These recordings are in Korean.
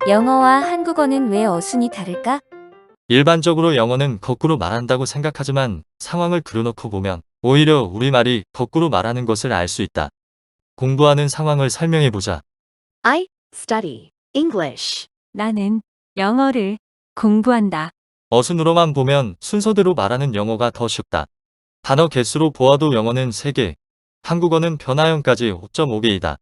영어와 한국어는 왜 어순이 다를까? 일반적으로 영어는 거꾸로 말한다고 생각하지만 상황을 그려놓고 보면 오히려 우리말이 거꾸로 말하는 것을 알 수 있다. 공부하는 상황을 설명해보자. I study English. 나는 영어를 공부한다. 어순으로만 보면 순서대로 말하는 영어가 더 쉽다. 단어 개수로 보아도 영어는 3개, 한국어는 변화형까지 5.5개이다.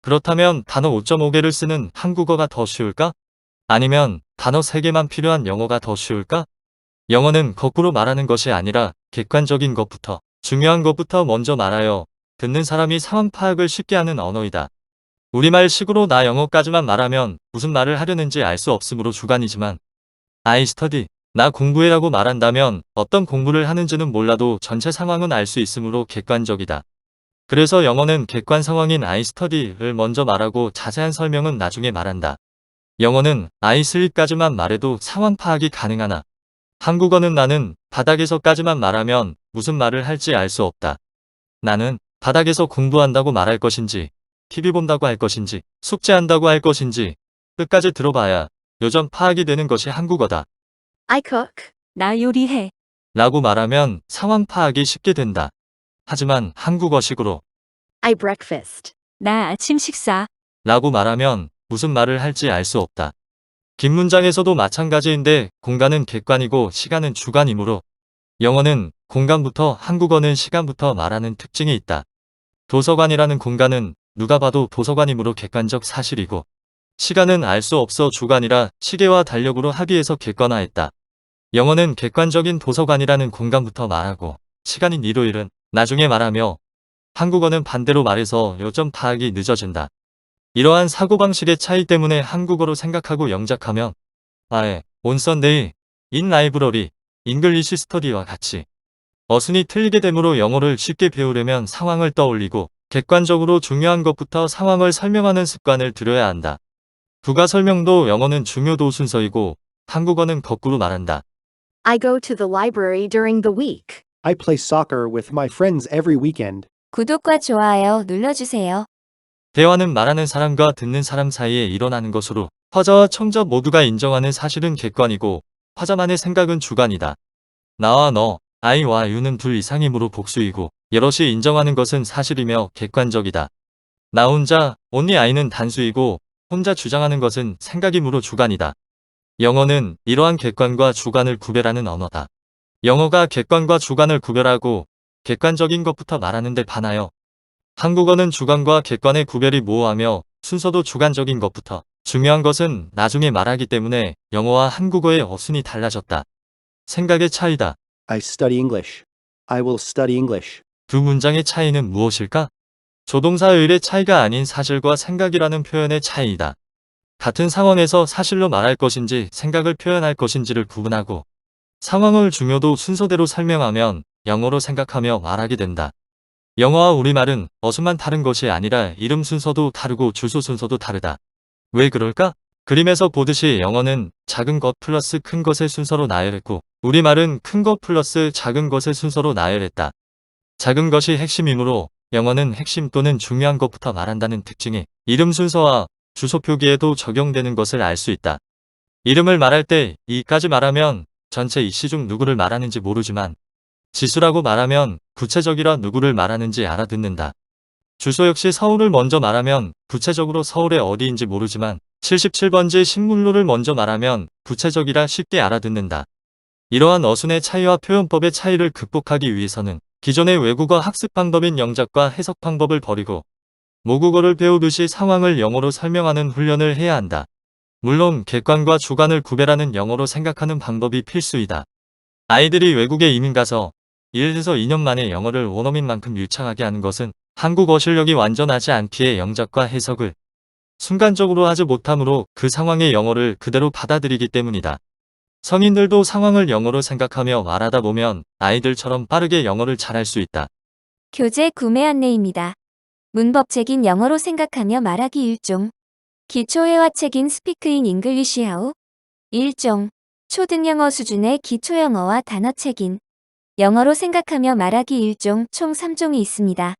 그렇다면 단어 5.5개를 쓰는 한국어가 더 쉬울까? 아니면 단어 3개만 필요한 영어가 더 쉬울까? 영어는 거꾸로 말하는 것이 아니라 객관적인 것부터, 중요한 것부터 먼저 말하여 듣는 사람이 상황 파악을 쉽게 하는 언어이다. 우리말식으로 나 영어까지만 말하면 무슨 말을 하려는지 알 수 없으므로 주관이지만 I study, 나 공부해라고 말한다면 어떤 공부를 하는지는 몰라도 전체 상황은 알 수 있으므로 객관적이다. 그래서 영어는 객관 상황인 I study를 먼저 말하고 자세한 설명은 나중에 말한다. 영어는 I sleep까지만 말해도 상황 파악이 가능하나 한국어는 나는 바닥에서까지만 말하면 무슨 말을 할지 알 수 없다. 나는 바닥에서 공부한다고 말할 것인지 TV 본다고 할 것인지 숙제한다고 할 것인지 끝까지 들어봐야 요점 파악이 되는 것이 한국어다. I cook. 나 요리해. 라고 말하면 상황 파악이 쉽게 된다. 하지만 한국어식으로 I breakfast. 나 아침 식사. 라고 말하면 무슨 말을 할지 알 수 없다. 긴 문장에서도 마찬가지인데 공간은 객관이고 시간은 주관이므로 영어는 공간부터 한국어는 시간부터 말하는 특징이 있다. 도서관이라는 공간은 누가 봐도 도서관이므로 객관적 사실이고 시간은 알 수 없어 주관이라 시계와 달력으로 합의해서 객관화했다. 영어는 객관적인 도서관이라는 공간부터 말하고 시간인 일요일은 나중에 말하며 한국어는 반대로 말해서 요점 파악이 늦어진다. 이러한 사고방식의 차이 때문에 한국어로 생각하고 영작하면 on Sunday, in library, English study와 같이 어순이 틀리게 되므로 영어를 쉽게 배우려면 상황을 떠올리고 객관적으로 중요한 것부터 상황을 설명하는 습관을 들여야 한다. 부가 설명도 영어는 중요도 순서이고 한국어는 거꾸로 말한다. I go to the library during the week. I play soccer with my friends every weekend. 구독과 좋아요 눌러주세요. 대화는 말하는 사람과 듣는 사람 사이에 일어나는 것으로 화자와 청자 모두가 인정하는 사실은 객관이고 화자만의 생각은 주관이다. 나와 너, I와 You는 둘 이상이므로 복수이고 여럿이 인정하는 것은 사실이며 객관적이다. 나 혼자, only I는 단수이고 혼자 주장하는 것은 생각이므로 주관이다. 영어는 이러한 객관과 주관을 구별하는 언어다. 영어가 객관과 주관을 구별하고 객관적인 것부터 말하는 데 반하여 한국어는 주관과 객관의 구별이 모호하며 순서도 주관적인 것부터 중요한 것은 나중에 말하기 때문에 영어와 한국어의 어순이 달라졌다. 생각의 차이다. I study English. I will study English. 두 문장의 차이는 무엇일까? 조동사의일의 차이가 아닌 사실과 생각이라는 표현의 차이이다. 같은 상황에서 사실로 말할 것인지 생각을 표현할 것인지를 구분하고 상황을 중요도 순서대로 설명하면 영어로 생각하며 말하게 된다. 영어와 우리말은 어순만 다른 것이 아니라 이름 순서도 다르고 주소 순서도 다르다. 왜 그럴까? 그림에서 보듯이 영어는 작은 것 플러스 큰 것의 순서로 나열했고 우리말은 큰 것 플러스 작은 것의 순서로 나열했다. 작은 것이 핵심이므로 영어는 핵심 또는 중요한 것부터 말한다는 특징이 이름 순서와 주소 표기에도 적용되는 것을 알 수 있다. 이름을 말할 때 이까지 말하면 전체 이씨 중 누구를 말하는지 모르지만 지수라고 말하면 구체적이라 누구를 말하는지 알아듣는다. 주소 역시 서울을 먼저 말하면 구체적으로 서울의 어디인지 모르지만 77번지 신문로를 먼저 말하면 구체적이라 쉽게 알아듣는다. 이러한 어순의 차이와 표현법의 차이를 극복하기 위해서는 기존의 외국어 학습 방법인 영작과 해석 방법을 버리고 모국어를 배우듯이 상황을 영어로 설명하는 훈련을 해야 한다. 물론 객관과 주관을 구별하는 영어로 생각하는 방법이 필수이다. 아이들이 외국에 이민 가서 1에서 2년 만에 영어를 원어민 만큼 유창하게 하는 것은 한국어 실력이 완전하지 않기에 영작과 해석을 순간적으로 하지 못하므로 그 상황의 영어를 그대로 받아들이기 때문이다. 성인들도 상황을 영어로 생각하며 말하다 보면 아이들처럼 빠르게 영어를 잘할 수 있다. 교재 구매 안내입니다. 문법책인 영어로 생각하며 말하기 1종. 기초회화책인 스피크 인 잉글리시 하우 1종. 초등영어 수준의 기초영어와 단어책인 영어로 생각하며 말하기 1종 총 3종이 있습니다.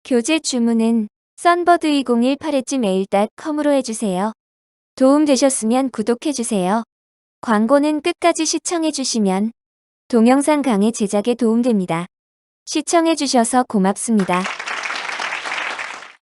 교재 주문은 sunbird2018@gmail.com으로 해주세요. 도움되셨으면 구독해주세요. 광고는 끝까지 시청해주시면 동영상 강의 제작에 도움됩니다. 시청해주셔서 고맙습니다.